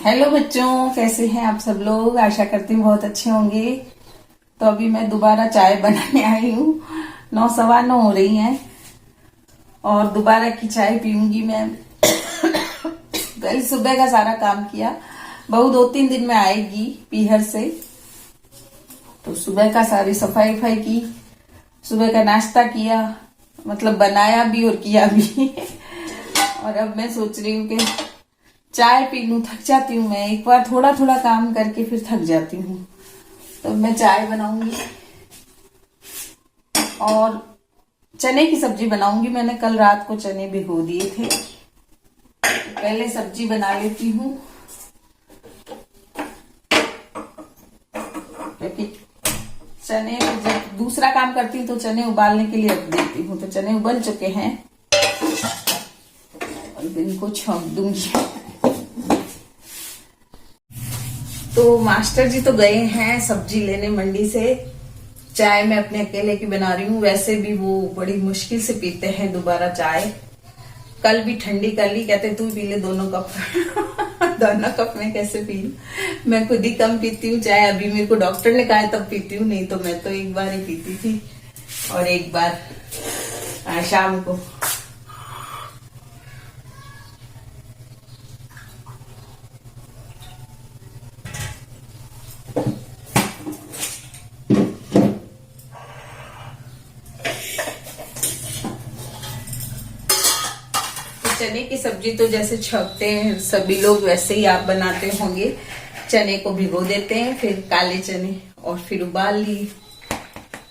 Hello बच्चों, कैसे हैं आप सब लोग। आशा करती हूँ बहुत अच्छे होंगे। तो अभी मैं दोबारा चाय बनाने आई हूँ। 9:15 हो रही हैं और दोबारा की चाय पीऊंगी मैं। कल सुबह का सारा काम किया। बहू 2-3 दिन में आएगी पीहर से, तो सुबह का सारी सफाई वफाई की, सुबह का नाश्ता किया, मतलब बनाया भी और किया भी। और अब मैं सोच रही हूँ कि चाय पी लूं। थक जाती हूँ मैं, एक बार थोड़ा थोड़ा काम करके फिर थक जाती हूँ। तो मैं चाय बनाऊंगी और चने की सब्जी बनाऊंगी। मैंने कल रात को चने भिगो दिए थे, पहले सब्जी बना लेती हूँ क्योंकि चने जब दूसरा काम करती हूँ तो चने उबालने के लिए रख देती हूँ। तो चने उबल चुके हैं और इनको छौंक दूंगी। तो मास्टर जी तो गए हैं सब्जी लेने मंडी से। चाय मैं अपने अकेले की बना रही हूँ। वैसे भी वो बड़ी मुश्किल से पीते हैं दोबारा चाय। कल भी ठंडी कर ली, कहते तू पी ले 2 कप। 2 कप में कैसे पी लूं, मैं खुद ही कम पीती हूँ चाय। अभी मेरे को डॉक्टर ने कहा है तब पीती हूँ, नहीं तो मैं तो एक बार ही पीती थी और एक बार शाम को। चने की सब्जी तो जैसे छकते हैं सभी लोग, वैसे ही आप बनाते होंगे। चने को भिगो देते हैं, फिर काले चने, और फिर उबाल ली।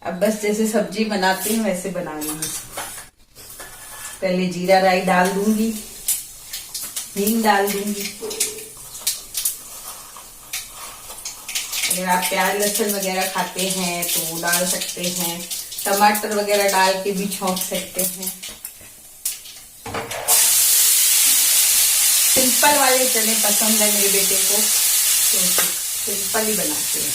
अब बस जैसे सब्जी बनाती हूँ वैसे बना लूंगी। पहले जीरा राई डाल दूंगी, हींग डाल दूंगी। अगर आप प्याज लहसुन वगैरह खाते हैं तो वो डाल सकते हैं। टमाटर वगैरह डाल के भी छौंक सकते हैं। सिंपल वाले चने पसंद है मेरे बेटे को, तो सिंपल ही बनाते हैं।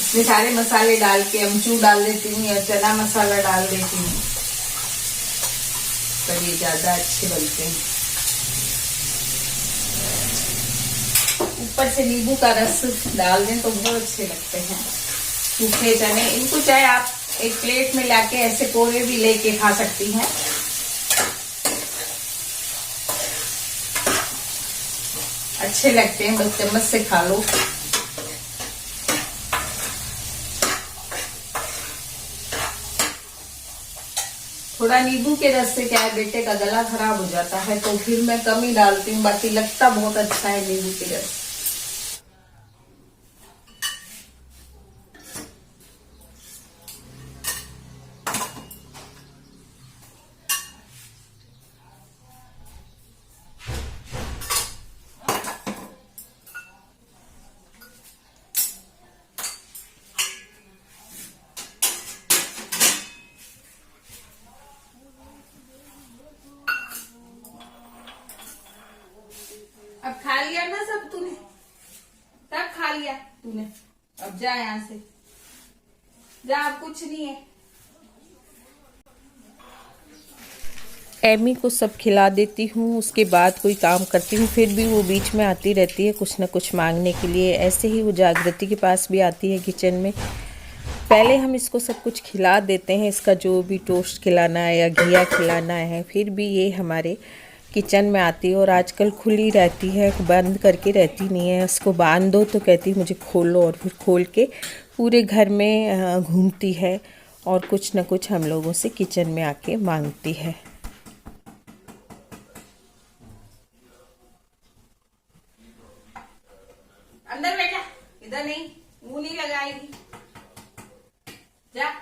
इसमें सारे मसाले डाल के अमचूर डाल देती हूँ या चना मसाला डाल देती हूँ, पर ये ज्यादा अच्छे बनते हैं। ऊपर से नींबू का रस डाल दें तो बहुत अच्छे लगते हैं सूखे चने। इनको चाहे आप एक प्लेट में लाके ऐसे कोरे भी लेके खा सकती हैं। अच्छे लगते हैं, बस चम्मच से खा लो। थोड़ा नींबू के रस से क्या है, बेटे का गला खराब हो जाता है तो फिर मैं कम ही डालती हूँ, बाकी लगता बहुत अच्छा है नींबू के रस। अब खा लिया ना सब तूने, सब खा लिया तूने। अब जा यहाँ से, जा, अब कुछ नहीं है। एमी को सब खिला देती हूँ, उसके बाद कोई काम करती हूँ। फिर भी वो बीच में आती रहती है कुछ ना कुछ मांगने के लिए। ऐसे ही वो जागृति के पास भी आती है किचन में। पहले हम इसको सब कुछ खिला देते हैं, इसका जो भी टोस्ट खिलाना है या घिया खिलाना है, फिर भी ये हमारे किचन में आती है। और आजकल खुली रहती है, बंद करके रहती नहीं है। इसको बांध दो तो कहती है मुझे खोलो, और फिर खोल के पूरे घर में घूमती है और कुछ ना कुछ हम लोगों से किचन में आके मांगती है। अंदर बैठा, इधर नहीं, मुंह नहीं लगाएगी, जा।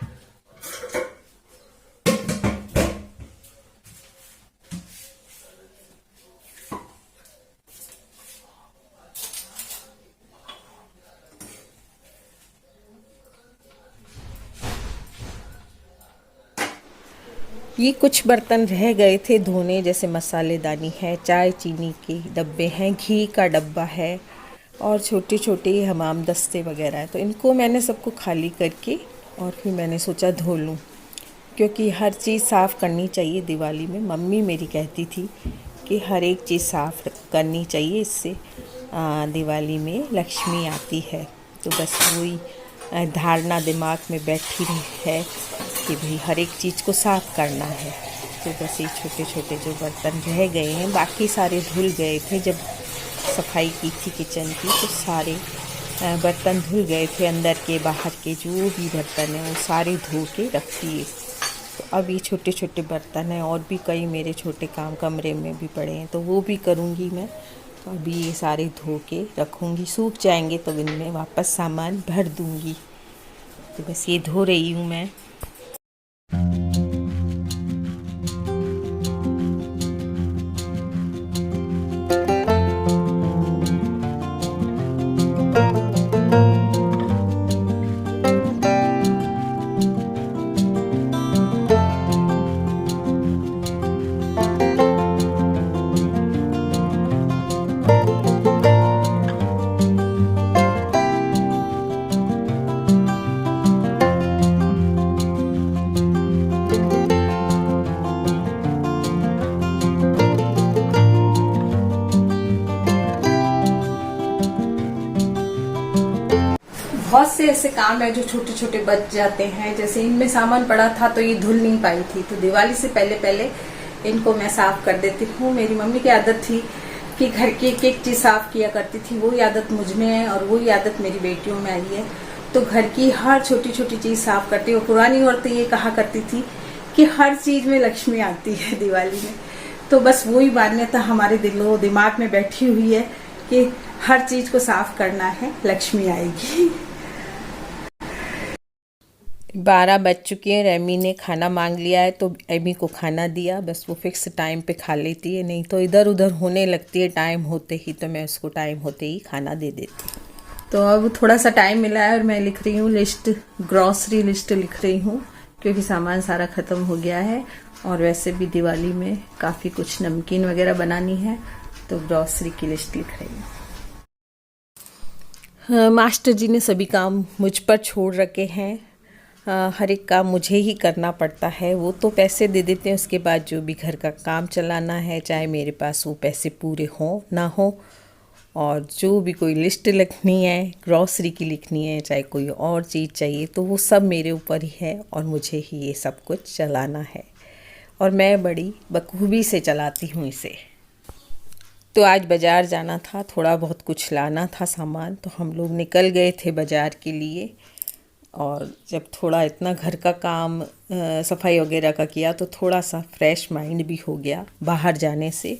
ये कुछ बर्तन रह गए थे धोने, जैसे मसालेदानी है, चाय चीनी के डब्बे हैं, घी का डब्बा है और छोटे छोटे हमाम दस्ते वगैरह है। तो इनको मैंने सबको खाली करके और फिर मैंने सोचा धो लूँ, क्योंकि हर चीज़ साफ़ करनी चाहिए दिवाली में। मम्मी मेरी कहती थी कि हर एक चीज़ साफ़ करनी चाहिए, इससे दिवाली में लक्ष्मी आती है। तो बस वही धारणा दिमाग में बैठी रही है कि भाई हर एक चीज़ को साफ़ करना है। तो बस ये छोटे छोटे जो बर्तन रह गए हैं, बाकी सारे धुल गए थे जब सफाई की थी किचन की, तो सारे बर्तन धुल गए थे, अंदर के बाहर के जो भी बर्तन हैं वो सारे धो के रख दिए। तो अब ये छोटे छोटे बर्तन हैं, और भी कई मेरे छोटे काम कमरे में भी पड़े हैं, तो वो भी करूँगी मैं। तो अभी ये सारे धो के रखूँगी, सूख जाएंगे तो इनमें वापस सामान भर दूँगी। तो बस ये धो रही हूँ मैं। बहुत से ऐसे काम है जो छोटे छोटे बच जाते हैं। जैसे इनमें सामान पड़ा था तो ये धुल नहीं पाई थी, तो दिवाली से पहले पहले इनको मैं साफ कर देती हूँ। मेरी मम्मी की आदत थी कि घर की एक एक चीज साफ किया करती थी, वही आदत मुझ में है और वही आदत मेरी बेटियों में आई है। तो घर की हर छोटी छोटी चीज साफ करती हूँ। पुरानी औरतें ये कहा करती थी कि हर चीज में लक्ष्मी आती है दिवाली में। तो बस वही मान्यता हमारे दिलों दिमाग में बैठी हुई है कि हर चीज को साफ करना है, लक्ष्मी आएगी। 12 बज चुके हैं। रेमी ने खाना मांग लिया है तो एमी को खाना दिया। बस वो फिक्स टाइम पे खा लेती है, नहीं तो इधर उधर होने लगती है टाइम होते ही, तो मैं उसको टाइम होते ही खाना दे देती हूँ। तो अब थोड़ा सा टाइम मिला है और मैं लिख रही हूँ लिस्ट, ग्रॉसरी लिस्ट लिख रही हूँ, क्योंकि सामान सारा खत्म हो गया है। और वैसे भी दिवाली में काफी कुछ नमकीन वगैरह बनानी है, तो ग्रॉसरी की लिस्ट लिख रही हूँ। मास्टर जी ने सभी काम मुझ पर छोड़ रखे हैं। हर एक काम मुझे ही करना पड़ता है। वो तो पैसे दे देते हैं, उसके बाद जो भी घर का काम चलाना है, चाहे मेरे पास वो पैसे पूरे हों ना हो, और जो भी कोई लिस्ट लिखनी है, ग्रॉसरी की लिखनी है, चाहे कोई और चीज़ चाहिए, तो वो सब मेरे ऊपर ही है और मुझे ही ये सब कुछ चलाना है। और मैं बड़ी बखूबी से चलाती हूँ इसे। तो आज बाज़ार जाना था, थोड़ा बहुत कुछ लाना था सामान, तो हम लोग निकल गए थे बाज़ार के लिए। और जब थोड़ा इतना घर का काम सफाई वगैरह का किया तो थोड़ा सा फ्रेश माइंड भी हो गया बाहर जाने से।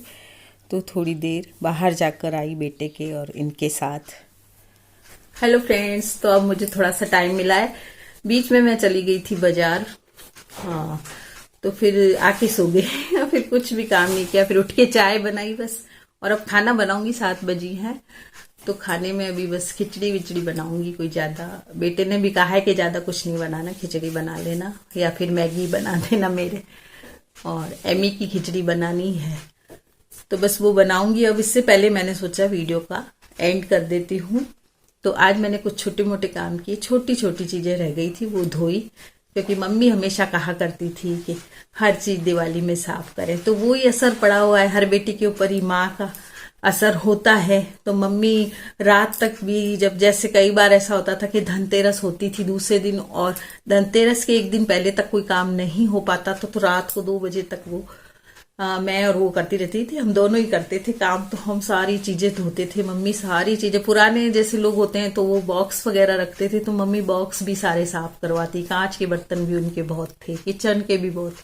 तो थोड़ी देर बाहर जाकर आई बेटे के और इनके साथ। हेलो फ्रेंड्स, तो अब मुझे थोड़ा सा टाइम मिला है। बीच में मैं चली गई थी बाजार, हाँ, तो फिर आके सो गई फिर कुछ भी काम नहीं किया, फिर उठ के चाय बनाई बस। और अब खाना बनाऊंगी, 7 बजी है, तो खाने में अभी बस खिचड़ी विचड़ी बनाऊंगी। कोई ज्यादा, बेटे ने भी कहा है कि ज्यादा कुछ नहीं बनाना, खिचड़ी बना लेना या फिर मैगी बना देना मेरे, और एमी की खिचड़ी बनानी है, तो बस वो बनाऊंगी। अब इससे पहले मैंने सोचा वीडियो का एंड कर देती हूँ। तो आज मैंने कुछ छोटे मोटे काम किए, छोटी छोटी चीजें रह गई थी वो धोई, क्योंकि मम्मी हमेशा कहा करती थी कि हर चीज दिवाली में साफ करें, तो वो ही असर पड़ा हुआ है हर बेटी के ऊपर ही, माँ का असर होता है। तो मम्मी रात तक भी, जब जैसे कई बार ऐसा होता था कि धनतेरस होती थी दूसरे दिन और धनतेरस के एक दिन पहले तक कोई काम नहीं हो पाता, तो रात को 2 बजे तक वो मैं और वो करती रहती थी, हम दोनों ही करते थे काम। तो हम सारी चीजें धोते थे, मम्मी सारी चीजें, पुराने जैसे लोग होते हैं तो वो बॉक्स वगैरह रखते थे, तो मम्मी बॉक्स भी सारे साफ करवाती। कांच के बर्तन भी उनके बहुत थे, किचन के भी बहुत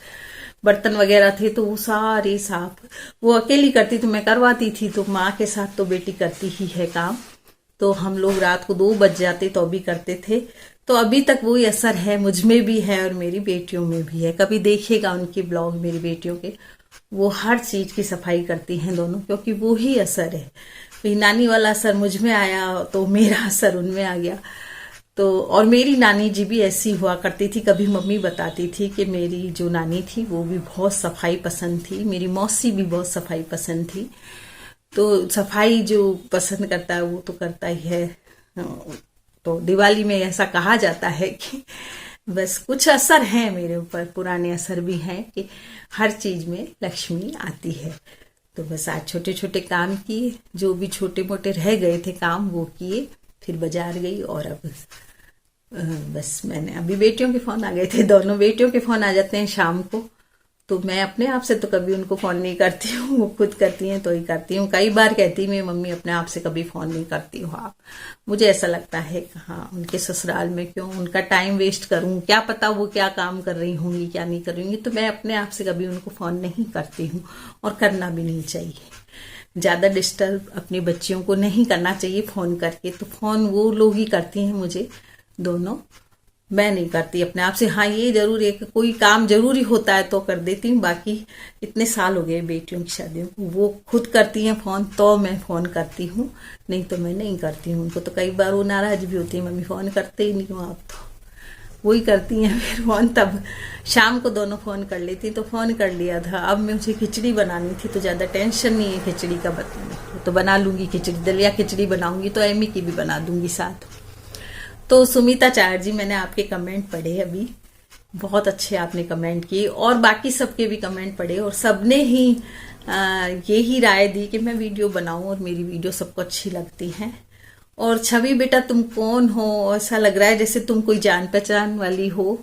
बर्तन वगैरह थे, तो वो सारे साफ वो अकेली करती, तो मैं करवाती थी। तो माँ के साथ तो बेटी करती ही है काम, तो हम लोग रात को 2 बज जाते तो भी करते थे। तो अभी तक वही असर है, मुझ में भी है और मेरी बेटियों में भी है। कभी देखिएगा उनके ब्लॉग मेरी बेटियों के, वो हर चीज की सफाई करती हैं दोनों, क्योंकि वो ही असर है। नानी वाला असर मुझ में आया तो मेरा असर उनमें आ गया। तो और मेरी नानी जी भी ऐसी हुआ करती थी। कभी मम्मी बताती थी कि मेरी जो नानी थी वो भी बहुत सफाई पसंद थी, मेरी मौसी भी बहुत सफाई पसंद थी। तो सफाई जो पसंद करता है वो तो करता ही है। तो दिवाली में ऐसा कहा जाता है कि बस कुछ असर है मेरे ऊपर, पुराने असर भी हैं कि हर चीज में लक्ष्मी आती है। तो बस आज छोटे छोटे काम किए, जो भी छोटे मोटे रह गए थे काम वो किए, फिर बाजार गई और अब बस मैंने अभी बेटियों के फोन आ गए थे, दोनों बेटियों के फोन आ जाते हैं शाम को, तो मैं अपने आप से तो कभी उनको फोन नहीं करती हूँ, वो खुद करती हैं तो ही करती हूँ। कई बार कहती मैं मम्मी अपने आप से कभी फोन नहीं करती हूँ आप, मुझे ऐसा लगता है कि हाँ उनके ससुराल में क्यों उनका टाइम वेस्ट करूँ, क्या पता वो क्या काम कर रही होंगी क्या नहीं कर रही होंगी, तो मैं अपने आप से कभी उनको फोन नहीं करती हूँ और करना भी नहीं चाहिए। ज्यादा डिस्टर्ब अपनी बच्चियों को नहीं करना चाहिए फोन करके, तो फोन वो लोग ही करती हैं मुझे, दोनों, मैं नहीं करती अपने आप से। हाँ ये जरूर है कि कोई काम जरूरी होता है तो कर देती हूँ, बाकी इतने साल हो गए बेटियों की शादियों को, वो खुद करती हैं फोन तो मैं फोन करती हूँ, नहीं तो मैं नहीं करती हूँ उनको। तो कई बार वो नाराज भी होती है, मम्मी फोन करते ही नहीं हो आप, तो वही करती हैं फिर फोन। तब शाम को दोनों फोन कर लेती, तो फोन कर लिया था। अब मुझे खिचड़ी बनानी थी तो ज्यादा टेंशन नहीं है खिचड़ी का, तो बना लूंगी खिचड़ी, दलिया खिचड़ी बनाऊंगी तो एमी की भी बना दूंगी साथ। तो सुमिता चार जी, मैंने आपके कमेंट पढ़े अभी, बहुत अच्छे आपने कमेंट किए और बाकी सबके भी कमेंट पढ़े और सबने ही यही राय दी कि मैं वीडियो बनाऊं और मेरी वीडियो सबको अच्छी लगती है। और छवि बेटा तुम कौन हो, ऐसा लग रहा है जैसे तुम कोई जान पहचान वाली हो,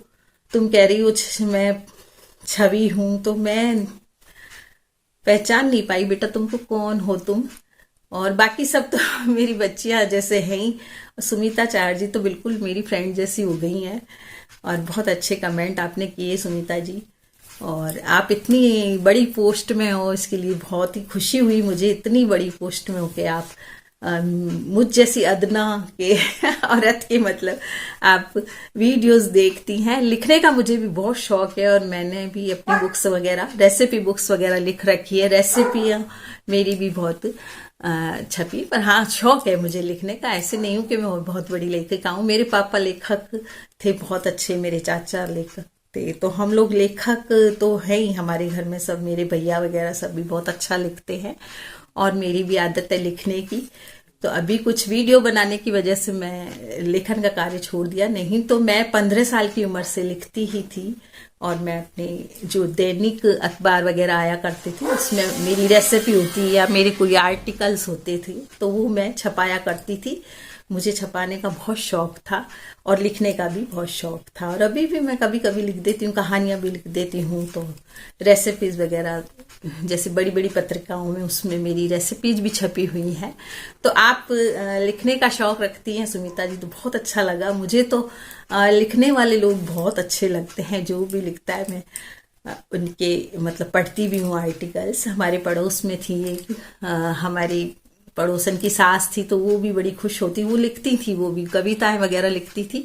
तुम कह रही हो मैं छवि हूं, तो मैं पहचान नहीं पाई बेटा तुमको, कौन हो तुम। और बाकी सब तो मेरी बच्चियां जैसे हैं ही। सुमिता चार जी तो बिल्कुल मेरी फ्रेंड जैसी हो गई हैं और बहुत अच्छे कमेंट आपने किए सुमिता जी। और आप इतनी बड़ी पोस्ट में हो, इसके लिए बहुत ही खुशी हुई मुझे, इतनी बड़ी पोस्ट में हो के आप मुझ जैसी अदना के औरत के मतलब आप वीडियोस देखती हैं। लिखने का मुझे भी बहुत शौक है और मैंने भी अपनी बुक्स वगैरह, रेसिपी बुक्स वगैरह लिख रखी है, रेसिपियां मेरी भी बहुत छपी। पर हाँ शौक है मुझे लिखने का, ऐसे नहीं हूं कि मैं बहुत बड़ी लेखिका हूं। मेरे पापा लेखक थे बहुत अच्छे, मेरे चाचा लेखक थे, तो हम लोग लेखक तो है ही हमारे घर में सब, मेरे भैया वगैरह सब भी बहुत अच्छा लिखते हैं और मेरी भी आदत है लिखने की। तो अभी कुछ वीडियो बनाने की वजह से मैं लेखन का कार्य छोड़ दिया, नहीं तो मैं 15 साल की उम्र से लिखती ही थी। और मैं अपने जो दैनिक अखबार वगैरह आया करते थे उसमें मेरी रेसिपी होती या मेरे कोई आर्टिकल्स होते थे तो वो मैं छपाया करती थी। मुझे छपाने का बहुत शौक था और लिखने का भी बहुत शौक था, और अभी भी मैं कभी कभी लिख देती हूँ, कहानियां भी लिख देती हूँ। तो रेसिपीज वगैरह जैसे बड़ी बड़ी पत्रिकाओं में उसमें मेरी रेसिपीज भी छपी हुई हैं। तो आप लिखने का शौक रखती हैं सुमिता जी, तो बहुत अच्छा लगा मुझे। तो लिखने वाले लोग बहुत अच्छे लगते हैं, जो भी लिखता है मैं उनके मतलब पढ़ती भी हूँ आर्टिकल्स। हमारे पड़ोस में थी एक हमारी पड़ोसन की सास थी, तो वो भी बड़ी खुश होती, वो लिखती थी, वो भी कविताएं वगैरह लिखती थी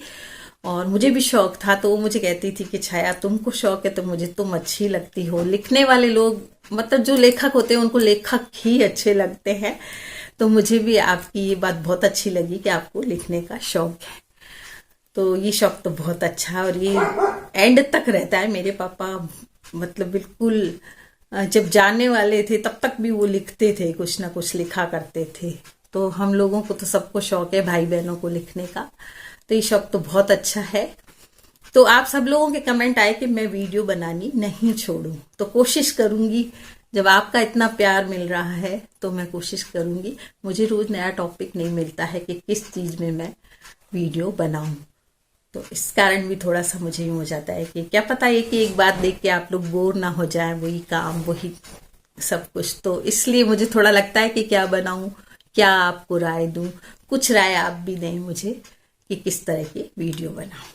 और मुझे भी शौक था। तो वो मुझे कहती थी कि छाया तुमको शौक है तो मुझे तुम अच्छी लगती हो। लिखने वाले लोग मतलब जो लेखक होते हैं उनको लेखक ही अच्छे लगते हैं। तो मुझे भी आपकी ये बात बहुत अच्छी लगी कि आपको लिखने का शौक है। तो ये शौक तो बहुत अच्छा और ये एंड तक रहता है। मेरे पापा मतलब बिल्कुल जब जानने वाले थे तब तक भी वो लिखते थे, कुछ ना कुछ लिखा करते थे। तो हम लोगों को तो सबको शौक है भाई बहनों को लिखने का, तो ये शौक तो बहुत अच्छा है। तो आप सब लोगों के कमेंट आए कि मैं वीडियो बनानी नहीं छोड़ूं, तो कोशिश करूंगी। जब आपका इतना प्यार मिल रहा है तो मैं कोशिश करूंगी। मुझे रोज नया टॉपिक नहीं मिलता है कि किस चीज में मैं वीडियो बनाऊं, तो इस कारण भी थोड़ा सा मुझे यूं हो जाता है कि क्या पता है कि एक बात देख के आप लोग बोर ना हो जाएं, वही काम वही सब कुछ। तो इसलिए मुझे थोड़ा लगता है कि क्या बनाऊं, क्या आपको राय दूं, कुछ राय आप भी दें मुझे कि किस तरह की वीडियो बनाऊं।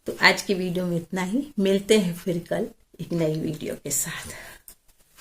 तो आज की वीडियो में इतना ही, मिलते हैं फिर कल एक नई वीडियो के साथ।